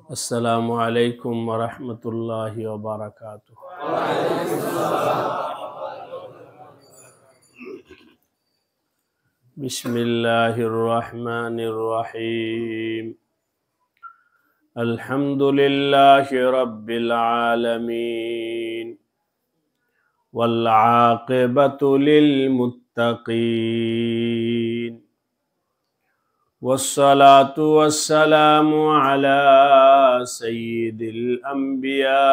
السلام عليكم ورحمة الله وبركاته. بسم الله الرحمن الرحيم. الحمد لله رب العالمين والعاقبة للمتقين والصلاة والسلام على سيد الأنبياء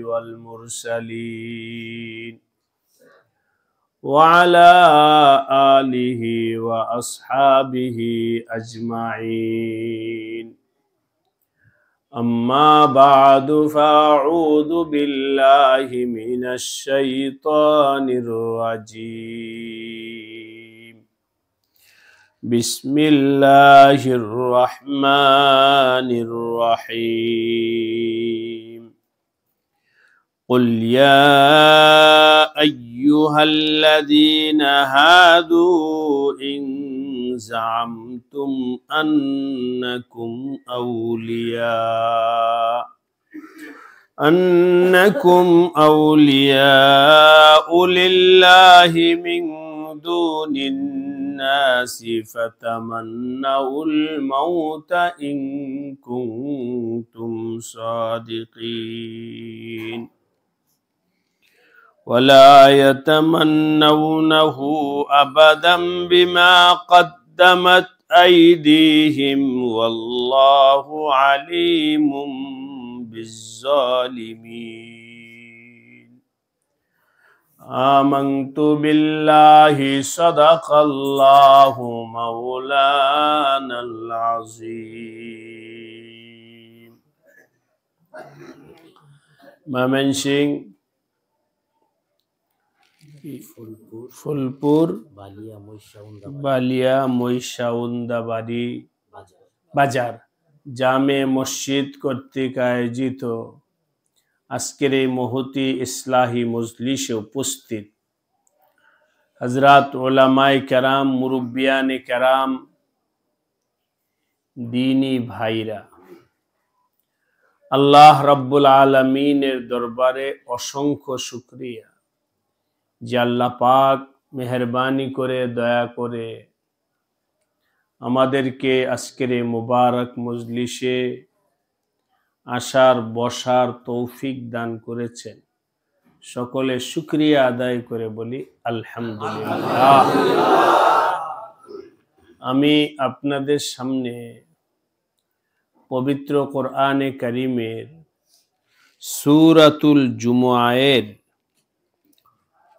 والمرسلين وعلى آله وأصحابه أجمعين. أما بعد فأعوذ بالله من الشيطان الرجيم. بسم الله الرحمن الرحيم. قل يا أيها الذين هادوا إن زعمتم أنكم أولياء لله من دون الناس فتمنوا الموت إن كنتم صادقين ولا يتمنونه أبدا بما قدمت أيديهم والله عليم بالظالمين. آمنت بالله صدق الله مولانا العظيم. ময়মনসিংহ ফুলপুর বালিয়া মহিষাউন্দাবাড়ি বাজার জামে মসজিদ কর্তৃক আয়োজিত আজকের এই মহতি ইসলাহি মজলিসে উপস্থিত হযরত উলামায়ে কেরাম, মুরব্বিয়ানে কেরাম, দ্বীনী ভাইরা, আল্লাহ রাব্বুল আলামিনের দরবারে অসংখ্য শুকরিয়া যে আল্লাহ পাক মেহেরবানি করে দয়া করে আমাদেরকে আজকের এই মুবারক মজলিসে আসার বসার তৌফিক দান করেছেন। সকলে শুকরিয়া আদায় করে বলি আলহামদুলিল্লাহ। আমি আপনাদের সামনে পবিত্র কোরআনে কারীমের সূরাতুল জুমুআয়ের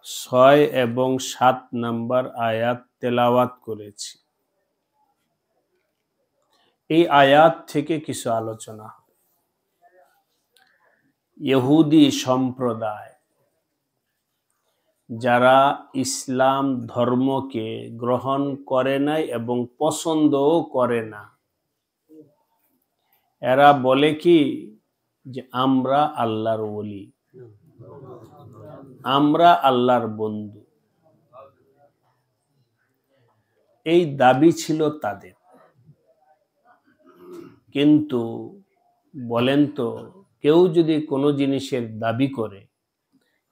৬ এবং ৭ নম্বর আয়াত তেলাওয়াত করেছি। এই আয়াত থেকে কিছু আলোচনা হবে। ইহুদি সম্প্রদায় যারা ইসলাম ধর্মকে গ্রহণ করে নাই এবং পছন্দও করে না, এরা বলে কি যে আমরা আল্লাহর ওলি, আমরা আল্লাহর বন্ধু। এই দাবি ছিল তাদের। কিন্তু বলেন তো, কেউ যদি কোনো জিনিসের দাবি করে,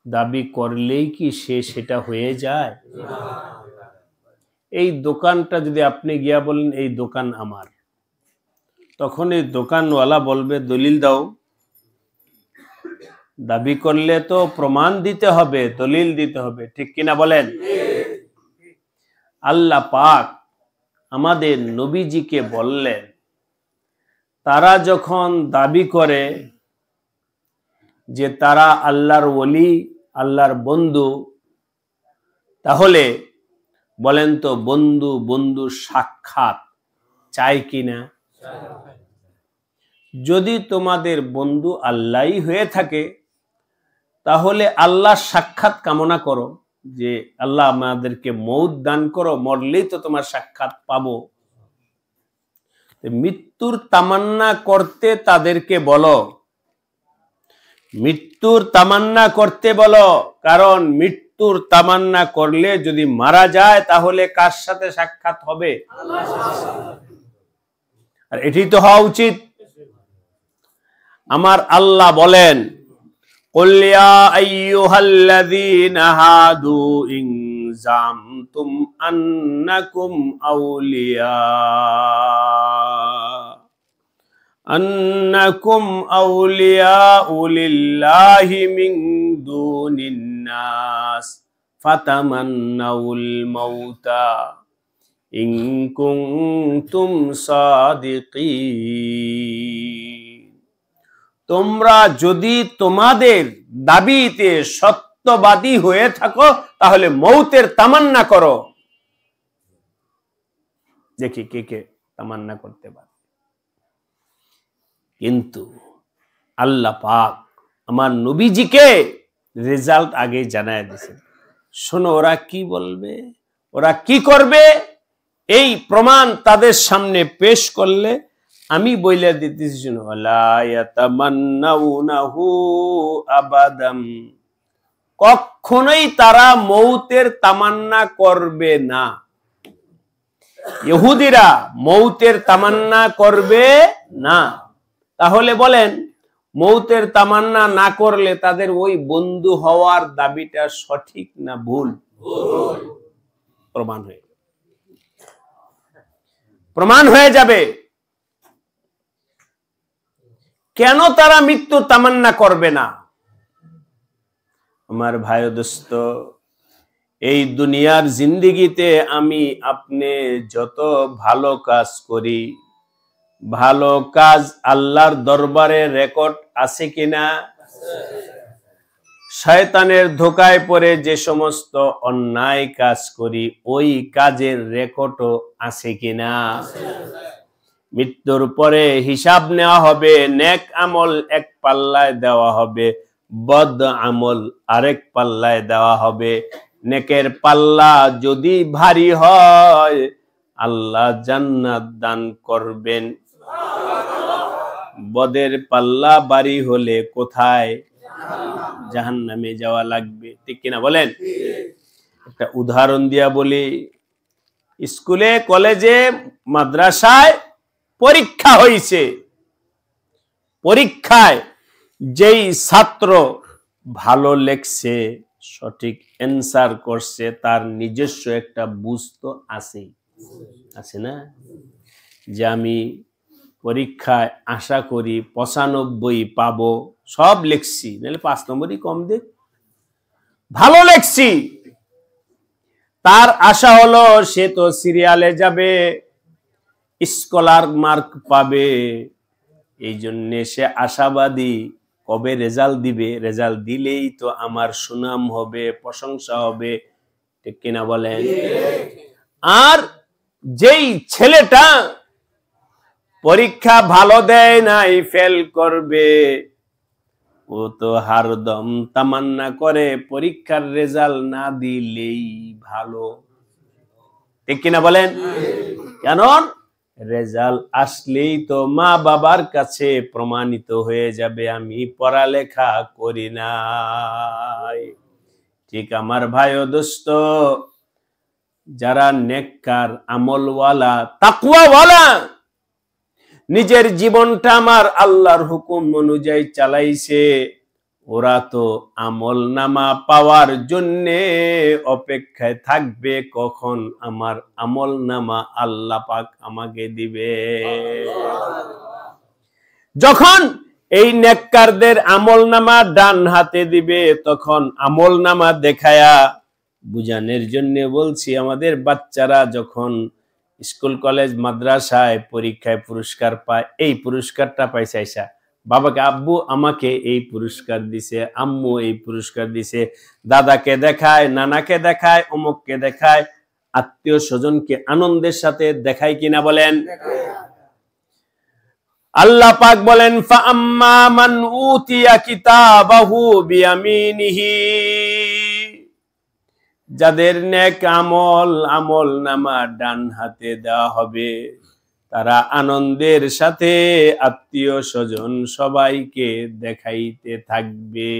দাবি করলেই কি সেটা হয়ে যায়? এই দোকানটা যদি আপনি গিয়া বলেন এই দোকান আমার, তখন এই দোকানওয়ালা বলবে দলিল দাও। দাবি করলে তো প্রমাণ দিতে হবে, দলিল দিতে হবে, ঠিক কিনা বলেন? আল্লাহ পাক আমাদের নবীজিকে বললেন, তারা যখন দাবি করে যে তারা আল্লাহর ওলি, আল্লাহর বন্ধু, তাহলে বলেন তো বন্ধু বন্ধু সাক্ষাৎ চাই কিনা? যদি তোমাদের বন্ধু আল্লাহই হয়ে থাকে, তাহলে আল্লাহ সাক্ষাৎ কামনা করো যে আল্লাহ আমাদেরকে মৌত দান করো, মরলেই তো তোমার সাক্ষাৎ পাবো। মৃত্যুর তামান্না করতে তাদেরকে বলো, মৃত্যুর তামান্না করতে বলো, কারণ মৃত্যুর তামান্না করলে যদি মারা যায় তাহলে কার সাথে সাক্ষাৎ হবে? আর এটি তো হওয়া উচিত। আমার আল্লাহ বলেন, قل يا أيها الذين هادوا إن زعمتم أنكم أولياء لله من دون الناس فتمنوا الموت إن كنتم صادقين। তোমরা যদি তোমাদের দাবিতে সত্যবাদী হয়ে থাকো তাহলে মৌতের তামান্না করো। দেখি কে কে তামান্না করতে পারে। কিন্তু আল্লাহ পাক আমার নবীজিকে রেজাল্ট আগে জানায় দিয়েছেন। শোনো ওরা কি বলবে, ওরা কি করবে, এই প্রমাণ তাদের সামনে পেশ করলে আমি বইলে দিতেছি, শোনো, লা ইয়াতামান্নাউনাহু আবাদাম, কখনোই তারা মৌতের তামান্না করবে না। ইহুদিরা মৌতের তামান্না করবে না। তাহলে বলেন, মৌতের তামান্না না করলে তাদের ওই বন্ধু হওয়ার দাবিটা সঠিক না ভুল? প্রমাণ হয়ে যাবে। কেন তারা মৃত্যু তামান্না করবে না? আমার ভাই ও দোস্ত, এই দুনিয়ার জিন্দেগিতে আমি আপনি যত ভালো কাজ করি, ভালো কাজ আল্লাহর দরবারে রেকর্ড আছে কিনা? শয়তানের ধোকায় পড়ে যে সমস্ত অন্যায় কাজ করি ওই কাজের রেকর্ডও আছে কিনা? মৃত্যুর পরে হিসাব নেওয়া হবে। নেক আমল এক পাল্লায় দেওয়া হবে, বদ আমল আরেক পাল্লায় দেওয়া হবে। নেকের পাল্লা যদি ভারী হয় আল্লাহ জান্নাত দান করবেন, বদের পাল্লা ভারী হলে কোথায়? জাহান্নামে যাওয়া লাগবে। ঠিক কিনা বলেন? একটা উদাহরণ দিয়া বলি, স্কুলে কলেজে মাদ্রাসায় পরীক্ষা হয়েছে, পরীক্ষায় যেই ছাত্র ভালো লেখছে, সঠিক অ্যান্সার করছে, তার নিজস্ব একটা বুঝ তো আছে, আছে না? যে আমি পরীক্ষায় আশা করি 95 পাবো, সব লেখছি, নাহলে 5 নম্বরই কম দেখ, ভালো লেখছি। তার আশা হলো সে তো সিরিয়ালে যাবে, স্কলার মার্ক পাবে, এই জন্য সে আশাবাদী। কবে রেজাল্ট দিবে? রেজাল্ট দিলেই তো আমার সুনাম হবে, প্রশংসা হবে। ঠিক কিনা বলেন? আর যেই ছেলেটা পরীক্ষা ভালো দেয় নাই, ফেল করবে, ও তো হারদম তামান্না করে পরীক্ষার রেজাল্ট না দিলেই ভালো। ঠিক কিনা বলেন? কেন? রেজাল্ট আসলেই তো মা বাবার কাছে প্রমাণিত হয়ে যাবে আমি পড়ালেখা করি নাই। ঠিক আমার ভাই ও দোস্ত, যারা নেককার, আমলওয়ালা, তাকওয়াওয়ালা, নিজের জীবনটা আমার আল্লাহর হুকুম অনুযায়ী চালাইছে, ওরা তো আমল নামা পাওয়ার জন্য অপেক্ষায় থাকবে কখন আমার আমল নামা আল্লাহ পাক আমাকে দিবে। যখন এই নেককারদের আমল নামা ডান হাতে দিবে, তখন আমল নামা দেখায়া বুঝানোর জন্য বলছি, আমাদের বাচ্চারা যখন স্কুল কলেজ মাদ্রাসায় পরীক্ষায় পুরস্কার পায়, এই পুরস্কারটা পাইছে আইসা বাবাকে, আব্বু আমাকে এই পুরস্কার দিছে, আম্মু এই পুরস্কার দিছে, দাদাকে দেখায়, নানাকে দেখায়, অমুককে দেখায়, আত্মীয় স্বজনকে আনন্দের সাথে দেখায় কিনা বলেন? আল্লাহ পাক বলেন, ফাআম্মা মান উতিয়া কিতাবাহু বিয়ামিনিহি, যাদের নেক আমল নামা ডান হাতে দেওয়া হবে, তারা আনন্দের সাথে আত্মীয় স্বজন সবাইকে দেখাইতে থাকবে।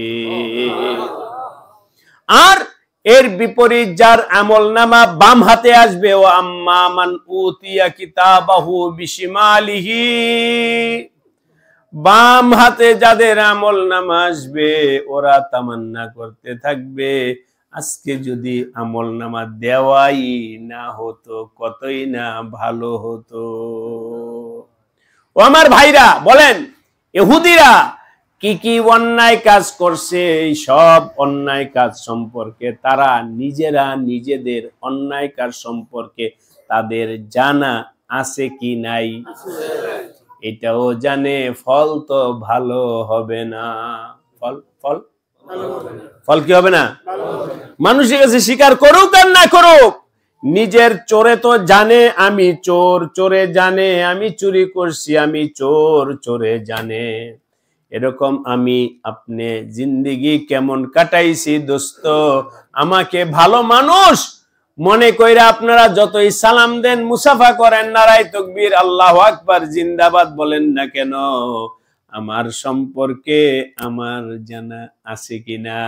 আর এর বিপরীত যার আমল নামা বাম হাতে আসবে, ও আম্মা মান উতিয়া কিতাবাহু বিশিমালিহি, বাম হাতে যাদের আমল নামা আসবে ওরা তামান্না করতে থাকবে, আজকে যদি আমল নামা দেওয়াই না হতো কতই না ভালো হতো। ও আমার ভাইরা, বলেন ইহুদিরা কি কি অন্যায় কাজ করছে? এই সব অন্যায় কাজ সম্পর্কে তারা নিজেরা নিজেদের অন্যায় কাজ সম্পর্কে তাদের জানা আছে কি নাই? এটাও জানে, ফল তো ভালো হবে না। ফল ফল ফল কি হবে না? মানুষের কাছে স্বীকার করুক আর না করুক, নিজের চোরে তো জানে আমি চোর, চোরে জানে আমি চুরি করছি, আমি চোর, চোরে জানে। এরকম আমি আপনি জিন্দেগি কেমন কাটাইছি দোস্ত, আমাকে ভালো মানুষ মনে কইরা আপনারা যতই সালাম দেন, মুসাফা করেন, নারায়ে তাকবীর, আল্লাহু আকবার, জিন্দাবাদ বলেন না কেন, আমার সম্পর্কে আমার জানা আছে কিনা?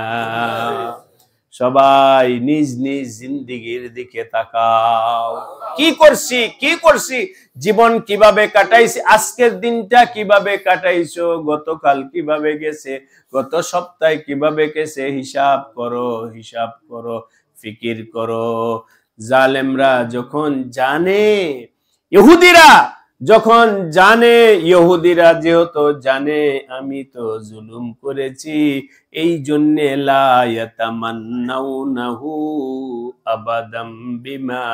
সবাই নিজ নিজ জিন্দেগির দিকে তাকাও। কি করছি, কি করছি, জীবন কিভাবে কাটাইছি, আজকের দিনটা কিভাবে কাটাইছো, গতকাল কিভাবে গেছে, গত সপ্তাহে কিভাবে গেছে, হিসাব করো, হিসাব করো, ফিকির করো। জালেমরা যখন জানে, ইহুদিরা যখন জানে, ইহুদিরা যেহেতু জানে আমি তো জুলুম করেছি, এই জন্য লা ইয়াতামান্নাউনাহু আবাদাম বিমা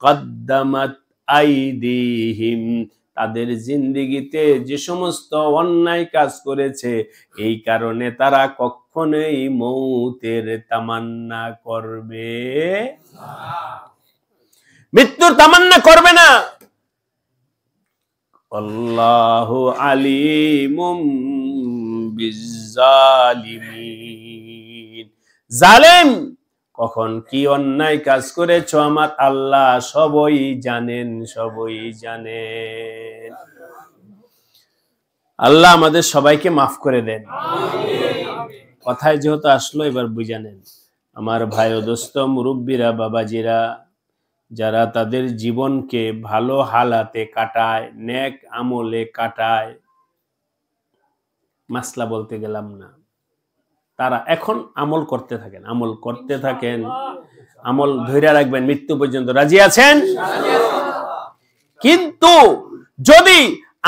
কদ্দামাত আইদিহিম, তাদের জিন্দেগিতে যে সমস্ত অন্যায় কাজ করেছে এই কারণে তারা কখনোই মৌতের তামান্না করবে না, মৃত্যুর তামান্না করবে না। আল্লাহু আলিমুম বিজ্জালিমিন, জালেম কখন কি অন্যায় কাজ করেছো আমার আল্লাহ সবই জানেন, সবই জানেন। আল্লাহ আমাদের সবাইকে মাফ করে দেন। কথায় যেহেতু আসলো এবার বুঝে নেন। আমার ভাই ও দোস্ত, মুরব্বীরা, বাবাজিরা, যারা তাদের জীবনকে ভালো হালাতে কাটায়, নেক আমলে কাটায়, মাসলা বলতে গেলাম না, তারা এখন আমল করতে থাকেন, আমল করতে থাকেন, আমল ধরে রাখবেন মৃত্যু পর্যন্ত। রাজি আছেন? কিন্তু যদি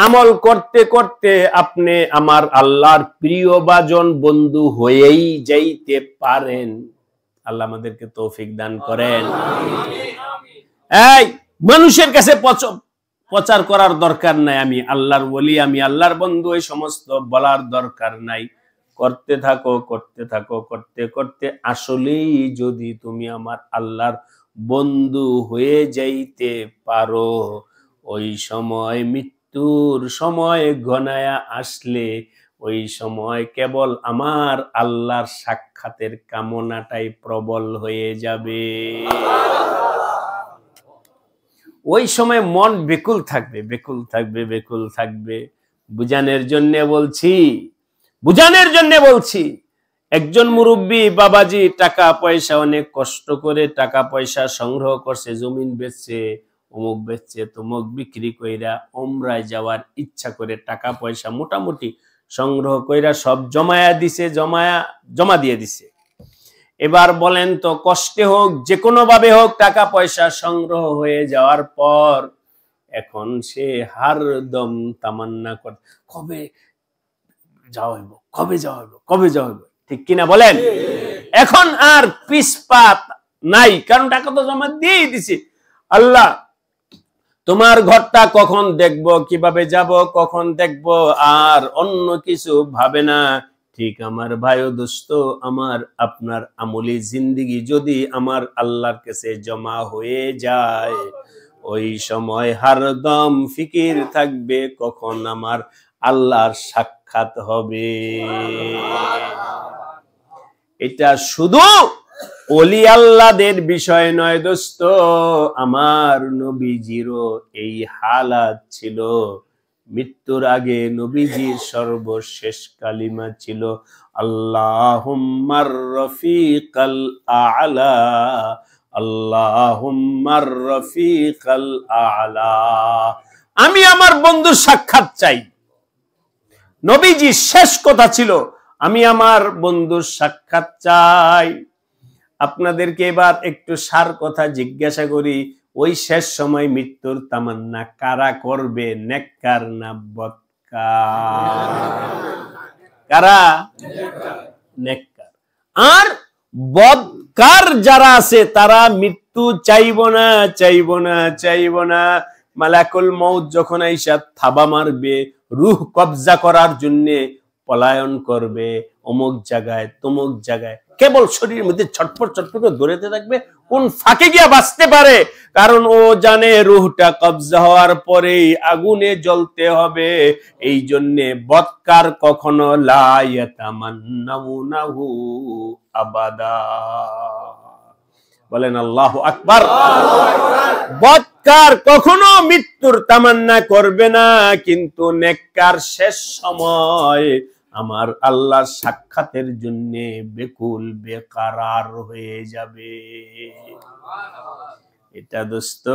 আমল করতে করতে আপনি আমার আল্লাহর প্রিয় বাজন বন্ধু হয়েই যাইতে পারেন, আল্লাহ আমাদেরকে তৌফিক দান করেন। এই মানুষের কাছে প্রচার করার দরকার নাই, আমি আল্লাহর ওলি, আমি আল্লাহর বন্ধু, এই সমস্ত বলার দরকার নাই। করতে থাকো, করতে থাকো, করতে করতে আসলেই যদি তুমি আমার আল্লাহর বন্ধু হয়ে যাইতে পারো, ওই সময় মৃত্যুর সময় ঘনায়া আসলে ওই সময় কেবল আমার আল্লাহর সাক্ষাতের কামনাটাই প্রবল হয়ে যাবে। ওই সময় মন বেকুল থাকবে, বেকুল থাকবে, বেকুল থাকবে। বুঝানোর জন্য বলছি, বুঝানোর জন্য বলছি। একজন মুরব্বী বাবাজি টাকা পয়সা অনেক কষ্ট করে টাকা পয়সা সংগ্রহ করছে, জমিন বেচছে, অমুক বেচছে, তমুক বিক্রি কইরা উমরায় যাওয়ার ইচ্ছা করে টাকা পয়সা মোটামুটি সংগ্রহ কইরা সব জমা দিয়ে দিছে। এবার বলেন তো, কষ্টে হোক যে কোনো ভাবে হোক টাকা পয়সা সংগ্রহ হয়ে যাওয়ার পর এখন সে হারদম তামান্না করে, কবে যাওয়া হইব, কবে যাওয়া হইব, কবে যাওয়া হইব, ঠিক কিনা বলেন? এখন আর পিছপাত নাই, কারণ টাকা তো জমা দিয়ে দিছি। আল্লাহ তোমার ঘরটা কখন দেখবো, কিভাবে যাব, কখন দেখবো, আর অন্য কিছু ভাবে না। ঠিক আমার ভাই ও দোস্ত, আমার আপনার আমলি জিন্দেগি যদি আমার আল্লাহর কাছে জমা হয়ে যায়, ওই সময় হরদম ফিকির থাকবে কখন আমার আল্লাহর সাক্ষাৎ হবে। এটা শুধু ওলি আল্লাহদের বিষয় নয় দোস্ত, আমার নবীজিরও এই হালাত ছিল। মৃত্যুর আগে নবীজির সর্বশেষ কালিমা ছিল আল্লাহুম্মার রফিকাল আ'লা, আল্লাহুম্মার রফিকাল আ'লা। আমি আমার বন্ধুর সাক্ষাৎ চাই। নবীজি শেষ কথা ছিল, আমি আমার বন্ধুর সাক্ষাৎ চাই। আপনাদেরকে এবার একটু সার কথা জিজ্ঞাসা করি, ওই শেষ সময় মৃত্যুর তামান্না কারা করবে, নেককার না বদকার? কারা? নেককার। আর বদকার যারা আছে তারা মৃত্যু চাইব না, চাইব না, চাইব না। মালাকুল মউত যখন আইসা থাবা মারবে, রূহ কবজা করার জন্য পলায়ন করবে অমুক জায়গায় তমুক জায়গায়, কেবল শরীরের মধ্যে ছটফট ছটফট করে দৌড়াতে থাকবে কোন ফাঁকে গিয়া বাঁচতে পারে। কারণ ও জানে রূহটা কবজা হওয়ার পরেই আগুনে জ্বলতে হবে। এই জন্য বদকার কখনো লা ইয়াতামান্নাউনাহু আবাদা। বলেন আল্লাহু আকবার। বদকার কখনো মৃত্যুর তামান্না করবে না, কিন্তু নেককার শেষ সময় আমার আল্লাহর সাক্ষাতের জন্য বেকুল বেকারার হয়ে যাবে। এটা দোস্ত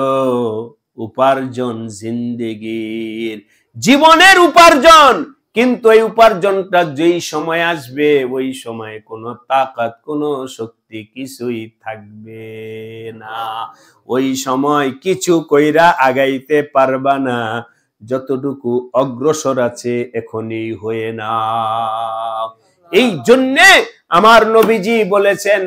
উপার্জন জিন্দেগির, জীবনের উপার্জন। কিন্তু এই উপার্জনটা যেই সময় আসবে ওই সময় কোনো তাকাত কোনো শক্তি কিছুই থাকবে না। ওই সময় কিছু কইরা আগাইতে পারবা না, যতটুকু অগ্রসর আছে এখনই হয়ে না। এই জন্যে আমার নবীজি বলেছেন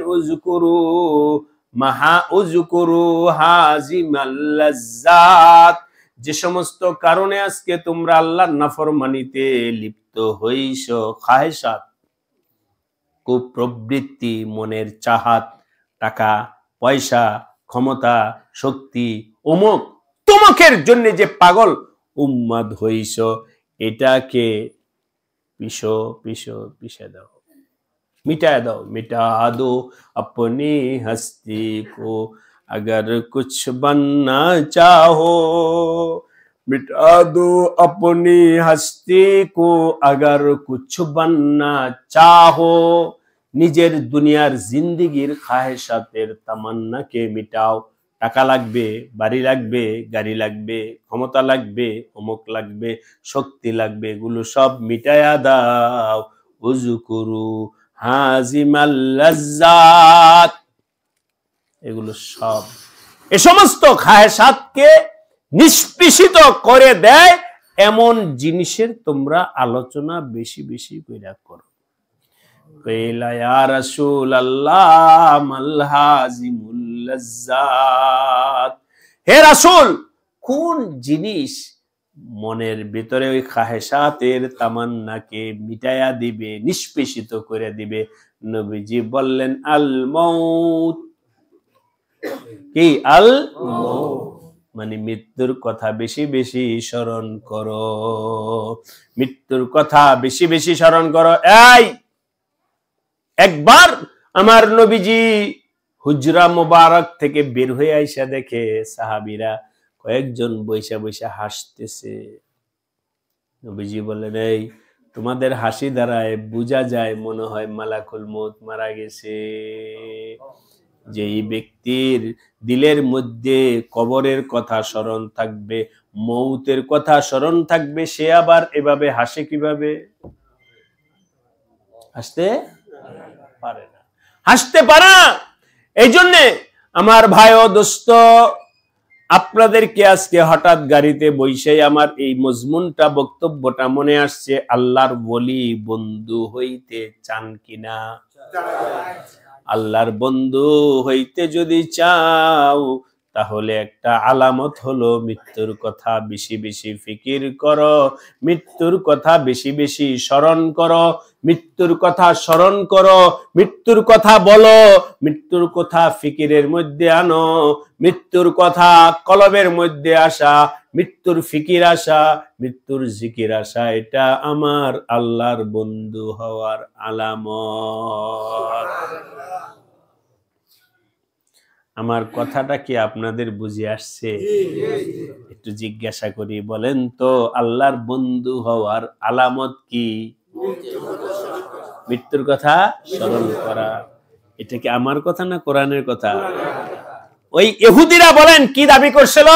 উযকুরু হাজিমাল লাজ্জাত, যে সমস্ত কারণে আজকে তোমরা আল্লাহর নাফরমানিতে লিপ্ত হইছো, খাহেসাত, কুপ্রবৃত্তি, মনের চাহাত, টাকা পয়সা, ক্ষমতা, শক্তি, অমুক তমুকের জন্য যে পাগল উম্মাদ হইছো, এটাকে পিছো পিছো পিছে দাও, मिटा दो, मिटा दो अपनी हस्ती को अगर कुछ बनना चाहो, मिटा दो अपनी हस्ती को अगर कुछ बनना चाहो। নিজের দুনিয়ার জিন্দেগির খাহেশাতের তামান্নাকে মিটাও। টাকা লাগবে, বাড়ি লাগবে, গাড়ি লাগবে, ক্ষমতা লাগবে, অমুক লাগবে, শক্তি লাগবে, এগুলো সব মিটায়া দাও। উযকুরু হাজিমাল লাজ্জাত, এগুলো সব এ সমস্ত খাহেসাতকে নিষ্পেষিত করে দেয় এমন জিনিসের তোমরা আলোচনা বেশি বেশি কইরা করো। কইলা ইয়া রাসূলুল্লাহ মাল হাজিমুল লাজ্জাত, হে রাসূল কোন জিনিস মনের ভিতরে ওই খাহেসাতের তামান্নাকে মিটায়া দিবে, নিষ্পেষিত করে দিবে? নবীজি বললেন আল মউত। কি? আল মউত মানে মৃত্যুর কথা বেশি বেশি স্মরণ করো, মৃত্যুর কথা বেশি বেশি স্মরণ করো। এই একবার আমার নবীজি হুজরা মুবারক থেকে বের হয়ে আইসা দেখে সাহাবীরা কয়েকজন বৈশা বৈশা হাসতেছে। নবীজি বললেন, এই তোমাদের হাসি দ্বারায় বোঝা যায় মনে হয় মালাকুল মউত মারা গেছে। যেই ব্যক্তির দিলের মধ্যে কবরের কথা স্মরণ থাকবে, মউতের কথা স্মরণ থাকবে, সে আবার এভাবে হাসে কিভাবে? হাসতে পারে না, হাসতে পারে না। এই জন্যে আমার ভাই ও দোস্ত, আপনাদেরকে আজকে হঠাৎ গাড়িতে বসেই আমার এই মজমুনটা বক্তব্যটা মনে আসছে, আল্লাহর ওলি বন্ধু হইতে চান কিনা? আল্লাহর বন্ধু হইতে যদি চাও তাহলে একটা আলামত হলো মৃত্যুর কথা বেশি বেশি ফিকির করো, মৃত্যুর কথা বেশি বেশি স্মরণ করো, মৃত্যুর কথা স্মরণ করো, মৃত্যুর কথা বলো, মৃত্যুর কথা ফিকিরের মধ্যে আনো, মৃত্যুর কথা কলবের মধ্যে আসা, মৃত্যুর ফিকির আসা, মৃত্যুর জিকির আসা, এটা আমার আল্লাহর বন্ধু হওয়ার আলামত। আমার কথাটা কি আপনাদের বুঝে আসছে? একটু জিজ্ঞাসা করি, বলেন তো আল্লাহর বন্ধু হওয়ার আলামত কি? মৃত্যুর কথা স্মরণ করা। এটা কি আমার কথা না কোরআনের কথা? ওই ইহুদিরা বলেন কি দাবি করছিল?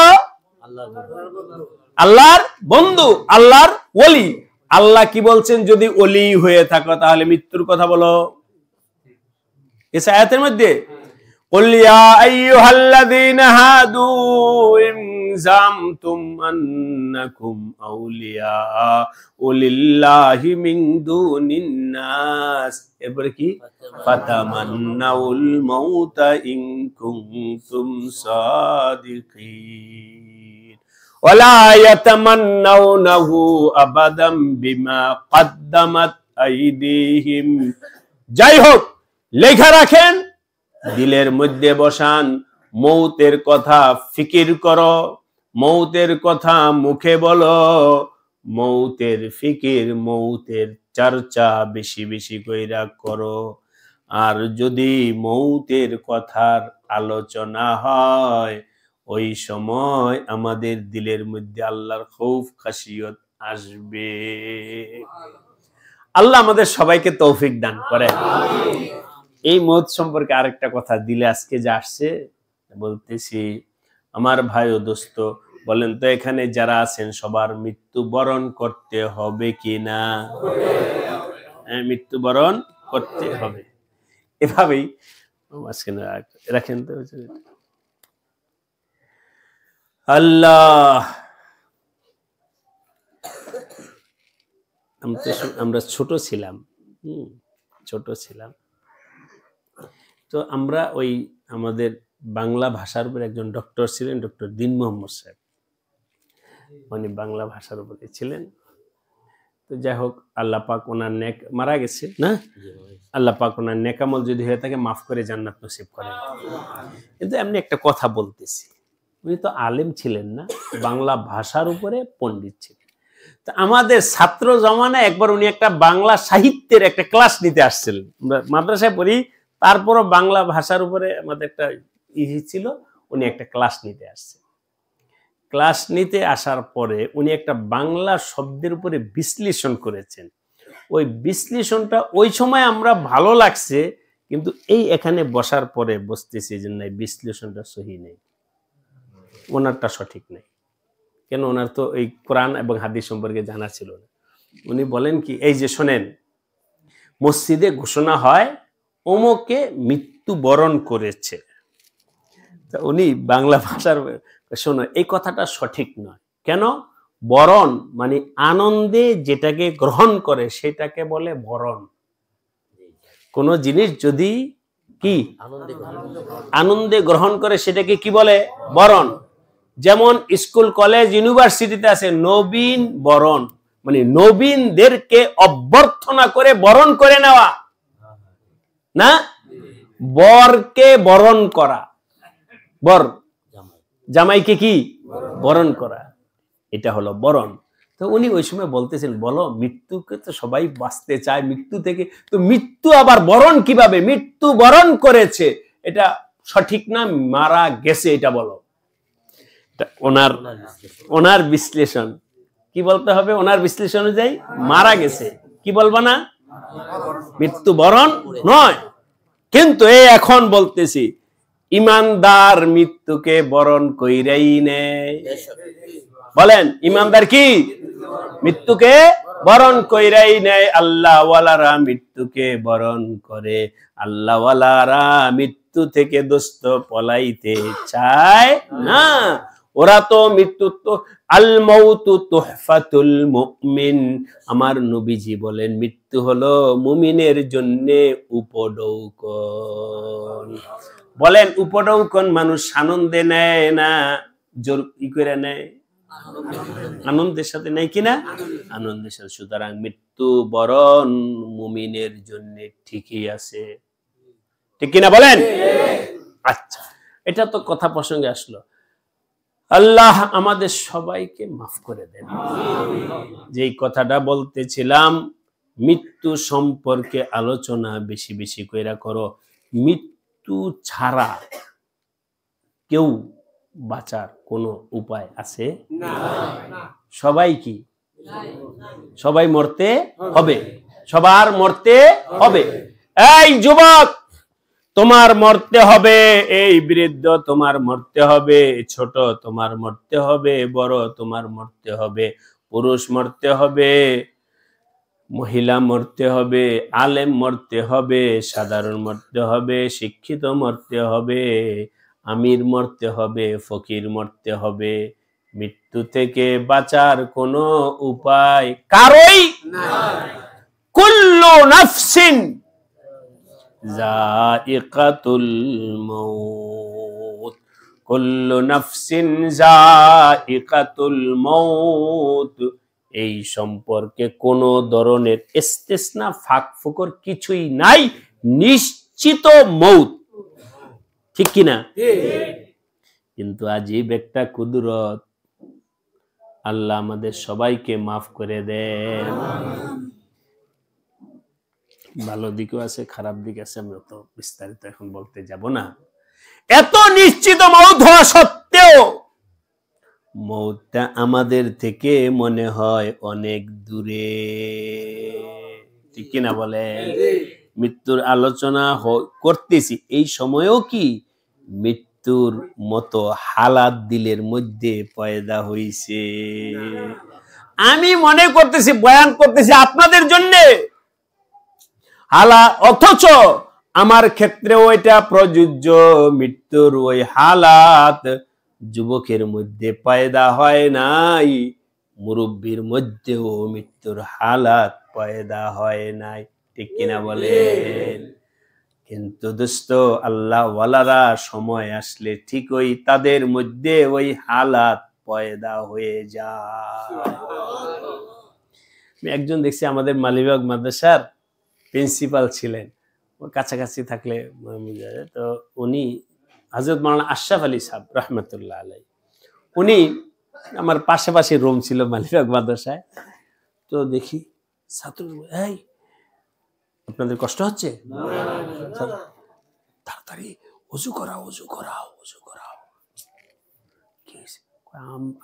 আল্লাহর বন্ধু, আল্লাহর ওলি। আল্লাহ কি বলছেন, যদি ওলি হয়ে থাকো তাহলে মৃত্যুর কথা বলো। এই আয়াতের মধ্যে قل يا أيها الذين هادوا إن زعمتم أنكم أولياء لله من دون الناس এরপরে কি فتمنوا الموت إن كنتم صادقين ولا يتمنونه أبدا بما قدمت أيديهم। যাই হোক, লেখা রাখেন, দিলের মধ্যে বসান, মৌতের কথা ফিকির করো, মৌতের কথা মুখে বলো, মৌতের ফিকির, মৌতের চর্চা বেশি বেশি কইরা করো। আর যদি মৌতের কথার আলোচনা হয়, ওই সময় আমাদের দিলের মধ্যে আল্লাহর খৌফ খাশিয়ত আসবে। আল্লাহ আমাদের সবাইকে তৌফিক দান করেন। এই মৌত সম্পর্কে আরেকটা কথা দিলে আজকে যে আসছে বলতেছি, আমার ভাই ও দোস্ত বলেন তো, এখানে যারা আছেন সবার মৃত্যুবরণ করতে হবে কি না? মৃত্যুবরণ করতে হবে। এভাবেই রাখেন তো। আল্লাহ, আমরা ছোট ছিলাম, তো আমরা ওই আমাদের বাংলা ভাষার উপর একজন ডক্টর ছিলেন, ডক্টর দিন মোহাম্মদ সাহেব, উনি বাংলা ভাষার উপরে ছিলেন। তো যাই হোক, আল্লাহ পাক ওনার নেক, মারা গেছে না, আল্লাহ পাক ওনার নেকামল যদি হয়ে থাকে মাফ করে জান্নাত নসিব করেন। কিন্তু এমনি একটা কথা বলতেছি, উনি তো আলেম ছিলেন না, বাংলা ভাষার উপরে পণ্ডিত ছিলেন। তো আমাদের ছাত্র জমানায় একবার উনি একটা বাংলা সাহিত্যের একটা ক্লাস নিতে আসছিলেন, মাদ্রাসায় পড়ি, তারপরও বাংলা ভাষার উপরে আমাদের একটা ছিল, উনি একটা ক্লাস নিতে আসছে। ক্লাস নিতে আসার পরে উনি একটা বাংলা শব্দের উপরে বিশ্লেষণ করেছেন। ওই বিশ্লেষণটা ওই সময় আমরা ভালো লাগছে, কিন্তু এই এখানে বসার পরে বুঝতেছি যে না, বিশ্লেষণটা সহি নেই, ওনারটা সঠিক নেই। কেন? ওনার তো এই কোরআন এবং হাদিস সম্পর্কে জানা ছিল না। উনি বলেন কি, এই যে শোনেন, মসজিদে ঘোষণা হয় অমুকে মৃত্যুবরণ করেছে, তা উনি বাংলা ভাষার শোনো, এই কথাটা সঠিক নয়। কেন? বরণ মানে আনন্দে যেটাকে গ্রহণ করে সেটাকে বলে বরণ। কোন জিনিস যদি কি আনন্দে গ্রহণ করে সেটাকে কি বলে? বরণ। যেমন স্কুল কলেজ ইউনিভার্সিটিতে আছে নবীন বরণ, মানে নবীনদেরকে অভ্যর্থনা করে বরণ করে নেওয়া না, বরকে বরণ করা, বর জামাইকে কি বরণ করা, এটা হলো বরণ। তো উনি ওই সময় বলতেছেন, বলো মৃত্যুকে তো সবাই বাঁচতে চায়, মৃত্যু থেকে তো মৃত্যু আবার বরণ কিভাবে? মৃত্যু বরণ করেছে, এটা সঠিক না, মারা গেছে এটা বলো। ওনার বিশ্লেষণ কি বলতে হবে? ওনার বিশ্লেষণ অনুযায়ী মারা গেছে, কি বলবো না, মৃত্যু বরণ নয়। কিন্তু এই এখন বলতেছি, ইমানদার মৃত্যুকে বরণ কইরাই নেয়। বলেন, ইমানদার কি মৃত্যুকে বরণ কইরাই নেয়। আল্লাহওয়ালারা মৃত্যুকে বরণ করে, আল্লাহওয়ালারা মৃত্যু থেকে দোস্ত পলাইতে চায় না। ওরা তো মৃত্যু তো আল মাউতু তুহফাতুল মুমিন, আমার নবীজি বলেন মৃত্যু হলো মুমিনের জন্য উপঢৌকন। বলেন, উপঢৌকন মানুষ আনন্দে নেয় না জোর ই করে নেয়? আনন্দের সাথে নেয় কিনা? আনন্দের সাথে। সুতরাং মৃত্যু বরণ মুমিনের জন্য ঠিকই আছে, ঠিক কিনা বলেন? আচ্ছা, এটা তো কথা প্রসঙ্গে আসলো। আল্লাহ আমাদের সবাইকে মাফ করে দেন। যেই কথাটা বলতেছিলাম, মৃত্যু সম্পর্কে আলোচনা বেশি বেশি কইরা করো। মৃত্যু ছাড়া কেউ বাঁচার কোনো উপায় আছে? সবাই কি? সবাই মরতে হবে, সবার মরতে হবে। এই যুবক, তোমার মরতে হবে, এই বৃদ্ধ তোমার মরতে হবে, ছোট তোমার মরতে হবে, বড় তোমার মরতে হবে, পুরুষ মরতে হবে, মহিলা মরতে হবে, আলেম মরতে হবে, সাধারণ মরতে হবে, শিক্ষিত মরতে হবে, আমির মরতে হবে, ফকির মরতে হবে। মৃত্যু থেকে বাঁচার কোনো উপায় কারোই নাই। কুল্লু নাফসিন যায়িকাতুল মাউত, কুল্লু নাফসিন যায়িকাতুল মাউত। এই সম্পর্কে কোন ধরনের ইস্তিসনা ফাঁক ফোকর কিছুই নাই, নিশ্চিত মৌত। ঠিক কিনা? কিন্তু আজীব একটা কুদরত, আল্লাহ আমাদের সবাইকে মাফ করে দেন। ভালো দিকও আছে, খারাপ দিক আছে, আমরা তো বিস্তারিত এখন বলতে যাব না। এত নিশ্চিত মৌত হওয়া সত্ত্বেও মৌতটা আমাদের থেকে মনে হয় অনেক দূরে। ঠিক কিনা বলেন? মৃত্যুর আলোচনা করতেছি, এই সময়েও কি মৃত্যুর মতো হালাত দিলের মধ্যে পয়দা হইছে। আমি মনে করতেছি বয়ান করতেছি আপনাদের জন্য অথচ আমার ক্ষেত্রেও এটা প্রযোজ্য। মৃত্যুর ওই হালাত যুবকের মধ্যে পয়দা হয় নাই, মুরব্বীর মধ্যেও মৃত্যুর হালাত পয়দা হয় নাই। ঠিক কিনা বলেন? কিন্তু দোস্ত, আল্লাহ ওয়ালারা সময় আসলে ঠিকই তাদের মধ্যে ওই হালাত পয়দা হয়ে যায়। আমি একজন দেখছি আমাদের মালিবাগ মাদ্রাসার প্রিন্সিপাল ছিলেন, কাছাকাছি থাকলে তো উনি হযরত মাওলানা আশরাফ আলী সাহেব রহমতুল্লাহ আলাই, উনি আমার পাশাপাশি রুম ছিল মালিবাগ মাদ্রাসায়। তো দেখি ছাত্র, এই আপনাদের কষ্ট হচ্ছে? তাড়াতাড়ি ওযু করাও, ওযু করাও, ওযু করাও। কি হয়েছে?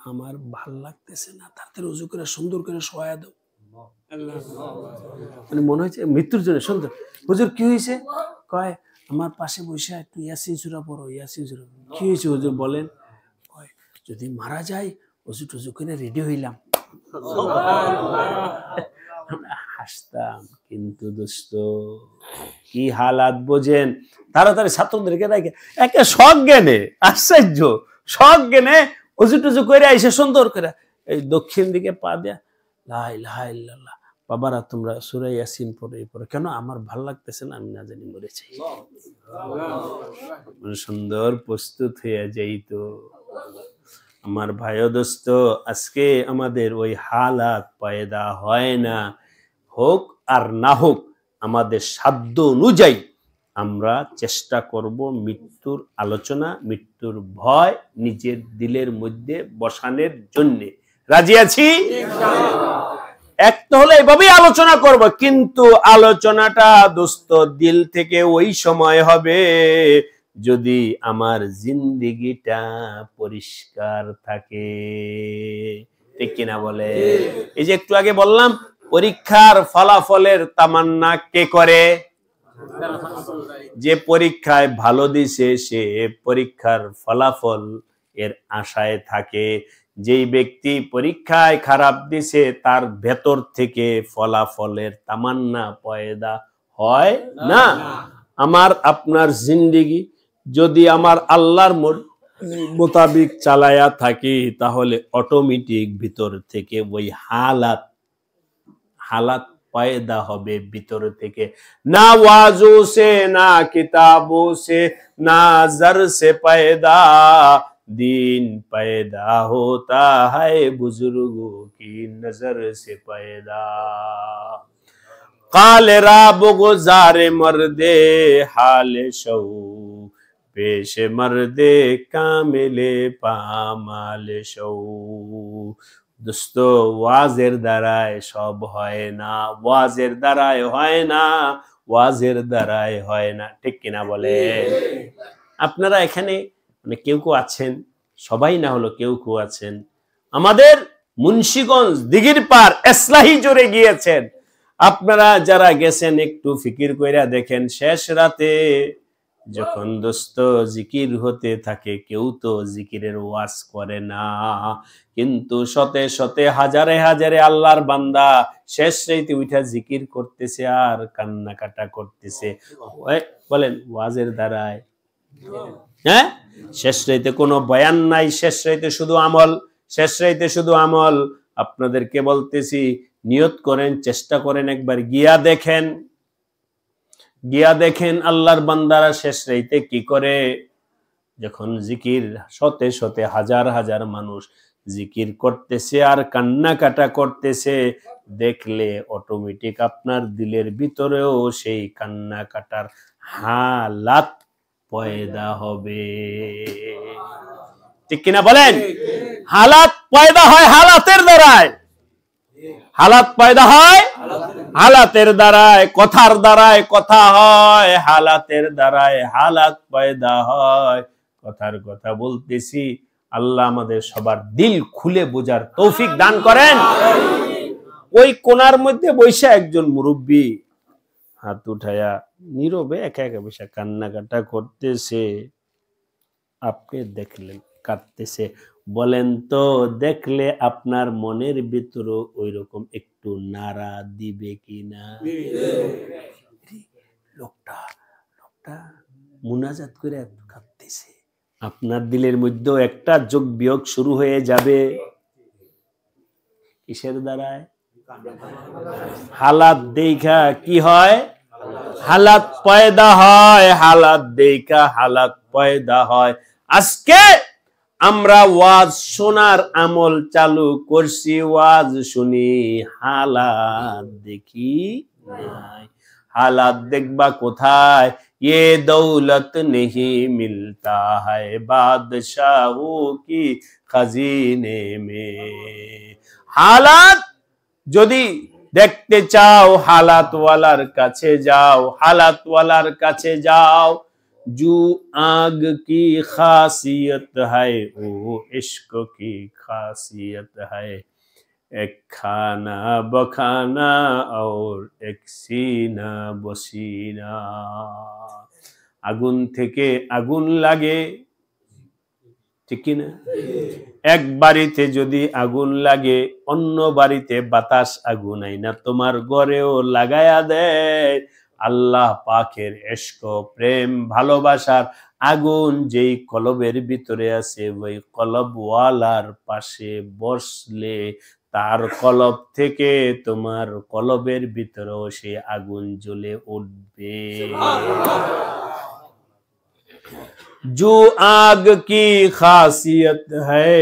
আমার ভাল লাগতেছে না, তাড়াতাড়ি ওযু করে সুন্দর করে শোয়া দাও। মানে মনে হচ্ছে মৃত্যুর জন্য সুন্দর। হুজুর কি হয়েছে? কয় আমার পাশে বসে একটু ইয়াসিন সূরা পড়ো, ইয়াসিন সূরা। কি হয়েছে হুজুর বলেন? কয় যদি মারা যায় ওযু টুযু করে রেডি হইলাম। হাসতাম, কিন্তু দোস্ত কি হালাত বোঝেন। তাড়াতাড়ি ছাত্রদেরকে রেখে একে শখ জ্ঞানে, আশ্চর্য শখ জ্ঞানে ওযু টুযু করে আইসে সুন্দর করে এই দক্ষিণ দিকে পা দেয়া, লা ইলাহা ইল্লাল্লাহ, বাবারা তোমরা সূরা ইয়াসিন পড়ে পড়ে। কেন? আমার ভাল লাগতেছে না, আমি না জানি মরে যাই। সুন্দর প্রস্তুত হয়ে যাইতো। আমার ভাই দোস্ত, আজকে আমাদের ওই হালাত পয়দা হয় না। হোক আর না হোক, আমাদের সাধ্য অনুযায়ী আমরা চেষ্টা করব মৃত্যুর আলোচনা, মৃত্যুর ভয় নিজের দিলের মধ্যে বসানোর জন্য। রাজি আছি? একটা হলে এভাবেই আলোচনা করব, কিন্তু আলোচনাটা দোস্ত দিল থেকে ওই সময় হবে যদি আমার জিন্দেগিটা পরিষ্কার থাকে। ঠিক কিনা বলে? এই যে একটু আগে বললাম, পরীক্ষার ফলাফলের তামান্না কে করে? যে পরীক্ষায় ভালো দিছে সে পরীক্ষার ফলাফল এর আশায় থাকে। যেই ব্যক্তি পরীক্ষায় খারাপ দিছে তার ভেতর থেকে ফলাফলের তামান্না পয়দা হয় না। আমার আপনার জিন্দেগি যদি আমার আল্লাহর মোতাবিক চালায়া থাকি, তাহলে অটোমেটিক ভিতর থেকে ওই হালাত पैदा হবে ভিতর থেকে। না ওয়াজু সে, না কিতাবো সে, না জর সে पैदा दीन पैदा होता है बुजुर्गों की नजर से पैदा। काल राब गुजारे मर्दे हाल शौ पेश मर्दे कामिले पामाल शौ। দোস্ত, ওয়াজের দ্বারায় সব হয় না, ওয়াজের দ্বারায় হয় না, ওয়াজের দ্বারায় হয় না। ঠিক কিনা বলে? আপনারা এখানে মানে কেউ কেউ আছেন, সবাই না হলো কেউ কেউ আছেন, আমাদের মুন্সিগঞ্জ দিঘির পার এসলাহি জোরে গিয়েছেন। আপনারা যারা গেছেন একটু ফিকির কইরা দেখেন, শেষ রাতে যখন দোস্ত জিকির হতে থাকে, কেউ তো জিকিরের ওয়াজ করে না, কিন্তু শতে শতে হাজারে হাজারে আল্লাহর বান্দা শেষ রাইতে উঠা জিকির করতেছে আর কান্নাকাটা করতেছে। বলেন ওয়াজের দ্বারায়? হ্যাঁ, শেষ রাইতে কোনো বয়ান নাই, শেষ রাইতে শুধু আমল, শেষ রাইতে শুধু আমল। আপনাদেরকে বলতেছি, নিয়ত করেন, চেষ্টা করেন, একবার গিয়া দেখেন, গিয়া দেখেন আল্লাহর বান্দারা শেষ রাইতে কি করে। যখন জিকির শতে শতে হাজার হাজার মানুষ জিকির করতেছে আর কান্নাকাটা করতেছে, দেখলে অটোমেটিক আপনার দিলের ভিতরেও সেই কান্নাকাটার হালাত পয়দা হবে। ঠিক কিনা বলেন? হালাত পয়দা হয় হালাতের দ্বারায়, হালাত পয়দা হয় হালাতের দ্বারায়, কথার দ্বারায় কথা হয়, হালাতের দ্বারায় হালাত পয়দা হয়। কথার কথা বলতেছি, আল্লাহ আমাদের সবার দিল খুলে বোঝার তৌফিক দান করেন। ওই কোনার মধ্যে বসে একজন মুরব্বী হাত উঠায়া নীরবে একা একা বসে কান্নাকাটা করতেছে, আপনি দেখলেন কাঁদতেছে, বলেন তো দেখলে আপনার মনের ভিতরে ওই রকম একটু নাড়া দিবে কিনা? লোকটা মুনাজাত করে কাঁদতেছে, আপনার দিলের মধ্যে একটা যোগ বিয়োগ শুরু হয়ে যাবে। কিসের দ্বারায়? হালাত দেখা কি হয়? হালাত পয়দা হয়, হালাত দেখা হালাত পয়দা হয়। আজকে আমরা ওয়াজ শোনার আমল চালু করছি, ওয়াজ শুনি, হালাত দেখি নাই। হালাত দেখবা কোথায়? ये दौलत नहीं मिलता है बादशाहों की खजीने में। हालात যদি দেখতে চাও, हालात वालार কাছে যাও, हालात वालार কাছে যাও। जो आग की खासियत है वो इश्क की खासियत है, एक खाना बखाना और एक सीना बसीना। আগুন থেকে আগুন লাগে, ঠিক কিনা? এক বাড়িতে যদি আগুন লাগে, অন্য বাড়িতে বাতাস আগুন আইনা তোমার ঘরেও লাগায়া দেয়। আল্লাহ পাকের ইশক, প্রেম, ভালোবাসার আগুন যেই কলবের ভিতরে আছে, ওই কলবওয়ালার পাশে বসলে তার কলব থেকে তোমার কলবের ভিতরেও সে আগুন জ্বলে উঠবে। जो आग की खासियत है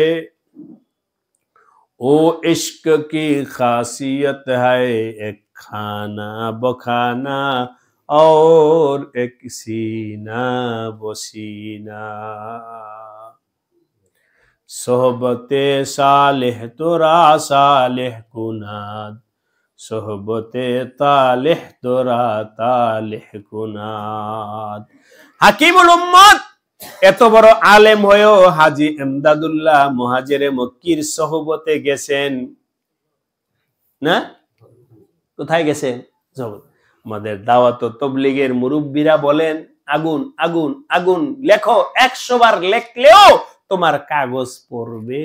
वो इश्क की खासियत है, एक खाना बखाना और एक सीना बसीना। सोहबते सालेह तोरा सालेह कुनाद, सोहबते तालेह तोरा तालेह कुनाद। হাকিমুল উম্মত এত বড় আলেম হয়েও হাজী এমদাদুল্লাহ মুহাজিরে মক্কির সোহবতে গেছেন না? কোথায় গেছেন? আমাদের দাওয়াত ও তাবলীগের মুরব্বীরা বলেন, আগুন আগুন আগুন লেখো, 100 বার লেখলেও তোমার কাগজ পড়বে।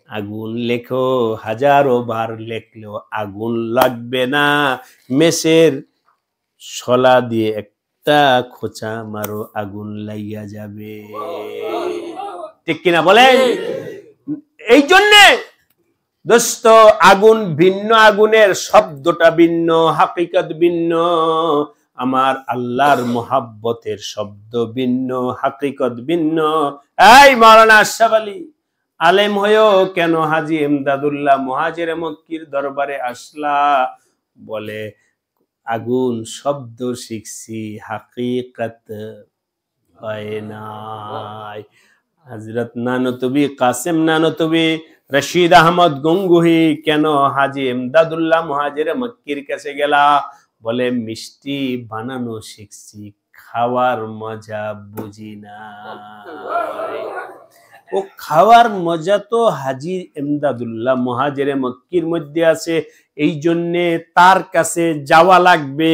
আগুন লেখো, হাজারো বার লেখলেও আগুন লাগবে না। মেসের শলা দিয়ে খোঁচা মারো, আগুন লাইয়া যাবে। ঠিক কিনা বলেন? এই জন্যে দোস্ত, আগুন ভিন্ন, আগুনের শব্দটা ভিন্ন, হাকিকত ভিন্ন। আমার আল্লাহর মোহাব্বতের শব্দ ভিন্ন, হাকিকত ভিন্ন। এই মাওলানা আশরাফ আলী আলেম হয়েও কেন হাজী এমদাদুল্লাহ মুহাজিরে মক্কির দরবারে আসলা? বলে আগুন শব্দ শিখছি, হাকিকত হয় নাই। হযরত নানতুবি কাসেম নানতুবি রশিদ আহমদ গঙ্গুহি কেন হাজী এমদাদুল্লাহ মুহাজিরে মক্কির কাছে গেলা? বলে মিষ্টি বানানো শিখছি, খাওয়ার মজা বুঝি না। ও খাওয়ার মজা তো হাজী এমদাদুল্লাহ মুহাজিরে মক্কির মধ্যে আছে, এই জন্যে তার কাছে যাওয়া লাগবে।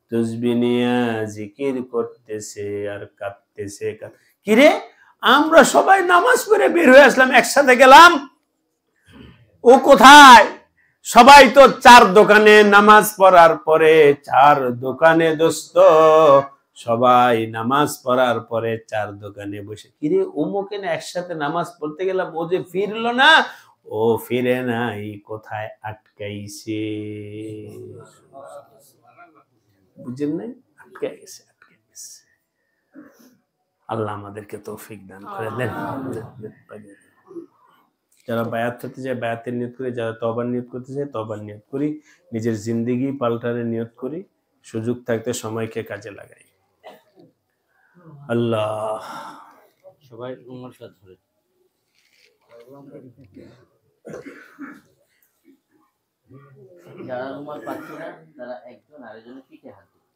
তসবিহ নিয়ে জিকির করতেছে আর কাঁদতেছে। কিরে, আমরা সবাই নামাজ পড়ে বের হয়ে আসলাম, একসাথে গেলাম, ও কোথায়? সবাই তো চার দোকানে নামাজ পড়ার পরে, চার দোকানে দোস্ত, সবাই নামাজ পড়ার পরে চার দোকানে বসে, কিরে অমুকে না একসাথে নামাজ পড়তে গেলাম, ও যে ফিরলো না, ও ফিরে নাই, কোথায় আটকাইছে? বুঝেন নাই? আটকে গেছে, আটকে গেছে। আল্লাহ আমাদেরকে তৌফিক দান করে দেন। যারা বায়াত হতে যায় বায়াতের নিয়ত করি, যারা তওবার নিয়ত করতে যায় তওবার নিয়ত করি, নিজের জিন্দেগি পাল্টানোর নিয়ত করি, সুযোগ থাকতে সময়কে কাজে লাগাই। আল্লাহ সবাই উম্মার সাথে ধরে যারা উম্মার পাচ্ছে না তারা একজন আরেকজনের পিঠে হাত দিবে।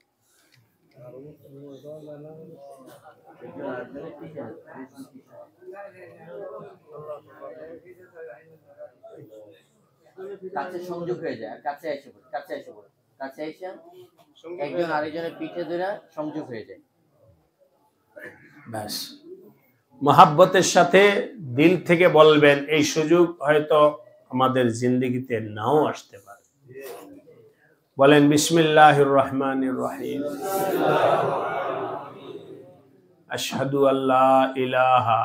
কাছে সংযোগ হয়ে যায়, কাছে এসে পড়ে, কাছে এসে পড়ে, কাছে এসে একজন আরেকজনের পিঠে ধরে সংযোগ হয়ে যায়। ব্যাস, মহাব্বতের সাথে দিল থেকে বলবেন। এই সুযোগ হয়তো আমাদের জিন্দেগিতে নাও আসতে পারে। বলেন বিসমিল্লাহির রহমানির রহিম। আশহাদু আল্লা ইলাহা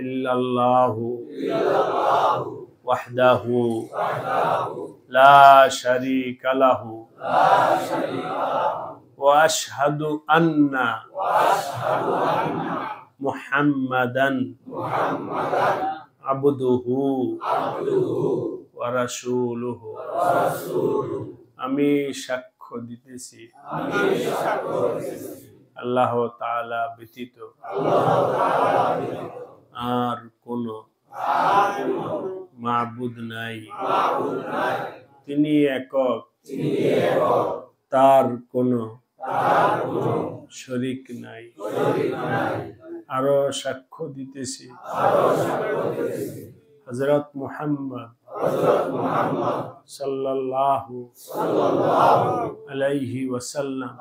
ইল্লাল্লাহু ওয়াহদাহু লা শারীকা লাহু ওয়া আশহাদু আন্না মুহাম্মাদান আবদুহু ওয়া রাসূলুহু। আমি সাক্ষ্য দিতেছি আল্লাহ তাআলা ব্যতীত আর কোন মাবুদ নাই, তিনি একক, তার কোনো শরীক নাই। আরো সাক্ষ্য দিতেছি হযরত মুহাম্মদ সাল্লাল্লাহু আলাইহি ওয়াসাল্লাম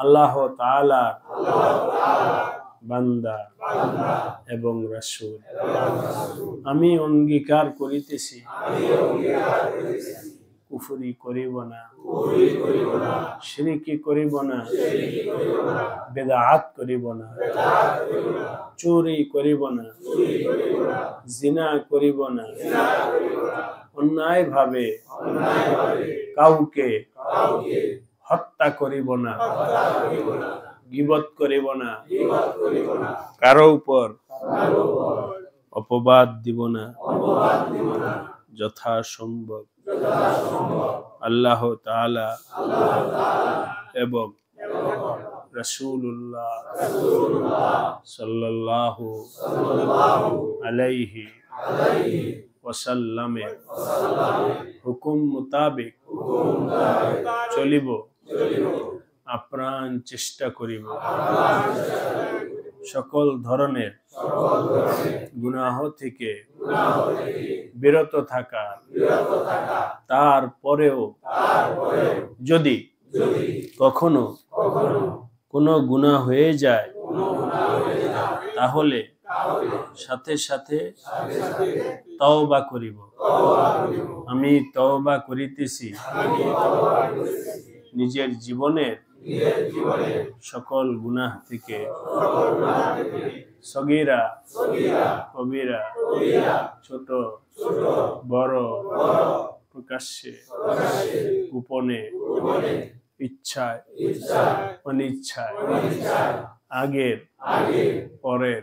আল্লাহ তাআলার বান্দা এবং রাসূল। আমি অঙ্গীকার করিতেছি কুফরি করিব না, শিরকি করিব না, বিদআত করিব না, চুরি করিব না, জিনা করিব না, অন্যায় ভাবে কাউকে হত্যা করিব না, গীবত করিব না, কারো উপর অপবাদ দিব না, যথাসম্ভব আল্লাহ তাআলা এবং রাসূলুল্লাহ সাল্লাল্লাহু আলাইহি ওয়াসাল্লামের হুকুম মোতাবেক চলিব, আপ্রাণ চেষ্টা করিব, সকল ধরনের গুনাহ থেকে বিরত থাকা, তারপরেও যদি কখনো কোনো গুনাহ হয়ে যায় তাহলে সাথে সাথে তওবা করিব। আমি তওবা করিতেছি নিজের জীবনের সকল গুনাহ থেকে, সগীরা কবিরা, ছোট বড়, প্রকাশ্যে গোপনে, ইচ্ছায় অনিচ্ছায়, আগের পরের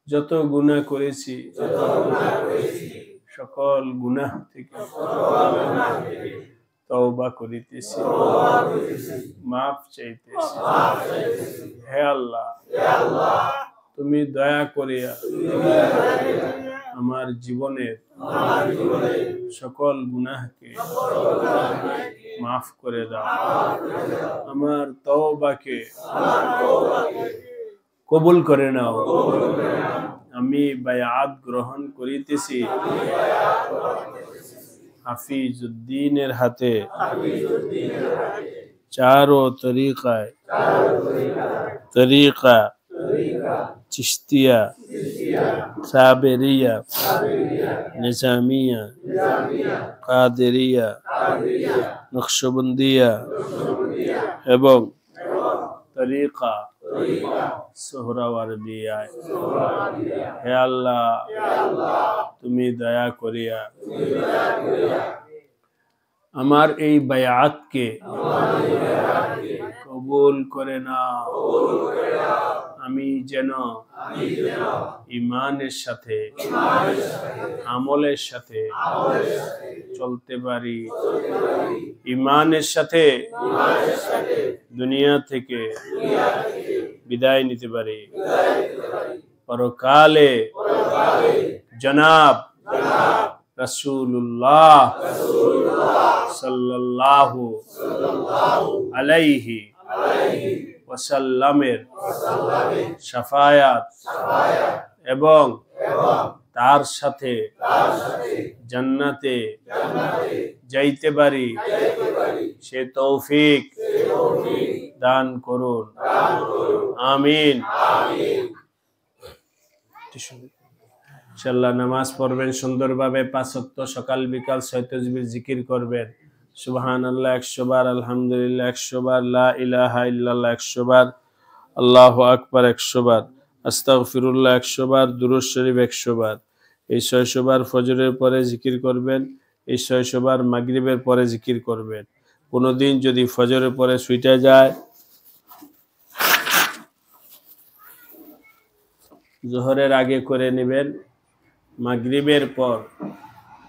যত গুনাহ করেছি সকল গুনাহ থেকে তওবা করিতেছি, মাফ চাইতেছি। হে আল্লাহ, তুমি দয়া করিয়া আমার জীবনের সকল গুনাহকে মাফ করে দাও, আমার তওবাকে কবুল করে নাও। আমি বায়াত গ্রহণ করিতেছি হাফিজউদ্দিনের হাতে চারোं তরিকায় তরিকা চিশতিয়া সাবেরিয়া নিজামিয়া কাদেরিয়া নকশবন্দিয়া এবং তরিকা সোহরাওয়ার্দিয়ায় হে আল্লাহ তুমি দয়া করিয়া আমার এই বায়াতকে কবুল করে নাও। আমি যেন ঈমানের সাথে আমলের সাথে চলতে পারি, ঈমানের সাথে দুনিয়া থেকে বিদায় নিতে পারি, পরকালে জনাব রাসূলুল্লাহ সাল্লাল্লাহু আলাইহি ওয়াসাল্লামের শাফায়াত এবং তার সাথে জান্নাতে যাইতে পারি সে তৌফিক দান করুন, আমিন। ইনশাআল্লাহ নামাজ পড়বেন সুন্দরভাবে, 5 ওয়াক্ত সকাল বিকাল 6 তাসবিহ জিকির করবেন। সুবহানাল্লাহ 100 বার, আলহামদুলিল্লাহ 100 বার, লা ইলাহা ইল্লাল্লাহ 100 বার, আল্লাহু আকবার 100 বার, আস্তাগফিরুল্লাহ 100 বার, দুরূদ শরীফ 100 বার। এই 600 বার ফজরের পরে জিকির করবেন, এই 600 বার মাগরিবের পরে জিকির করবেন। কোনোদিন যদি ফজরের পরে ছুটে যায়, জোহরের আগে করে নেবেন, মাগরিবের পর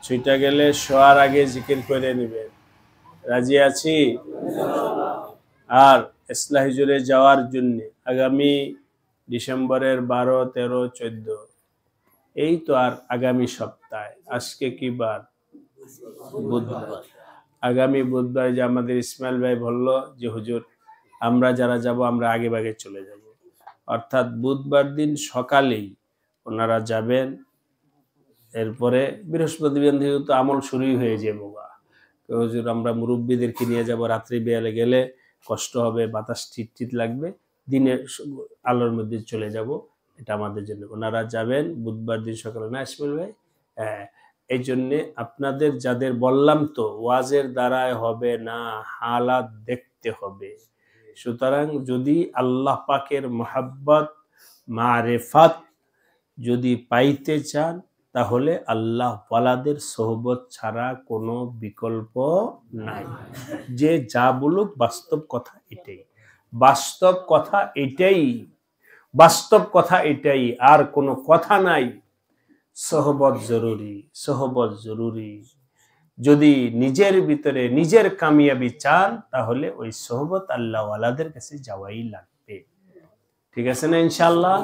ছুটে গেলে শোয়ার আগে জিকির করে নেবেন। রাজি আছি? আর ইসলাহি জুড়ে যাওয়ার জন্য আগামী ডিসেম্বরের 12, 13, 14 এই তো আর আগামী সপ্তাহে, আজকে কি বার? বুধবার। আগামী বুধবার যে আমাদের ইসমাইল ভাই বলল যে হুজুর আমরা যারা যাব আমরা আগে ভাগে চলে যাব, অর্থাৎ বুধবার দিন সকালেই ওনারা যাবেন। এরপরে বৃহস্পতিবার থেকে তো আমল শুরুই হয়ে যাবে। বাবা হুজুর আমরা মুরব্বীদেরকে নিয়ে যাব, রাত্রি বেলা গেলে কষ্ট হবে, বাতাস টিট লাগবে, দিনের আলোর মধ্যে চলে যাব, এটা আমাদের জন্য। ওনারা যাবেন বুধবার দিন সকালে, না ইসমাইল ভাই? হ্যাঁ, এই জন্যে আপনাদের যাদের বললাম তো ওয়াজের দ্বারায় হবে না, হালাত দেখতে হবে। সুতরাং যদি আল্লাহ পাকের মহাব্বত মারেফাত যদি পাইতে চান তাহলে আল্লাহ ওয়ালাদের সোহবত ছাড়া কোনো বিকল্প নাই। যে যা বলুক বাস্তব কথা এটাই, বাস্তব কথা এটাই, বাস্তব কথা এটাই, আর কোনো কথা নাই। সোহবত জরুরি, সোহবত জরুরি। যদি নিজের ভিতরে নিজের কামিয়াবি চান তাহলে ওই সোহবত আল্লাহ ওয়ালাদের কাছে যাওয়াই লাগবে। ঠিক আছে না ইনশাআল্লাহ?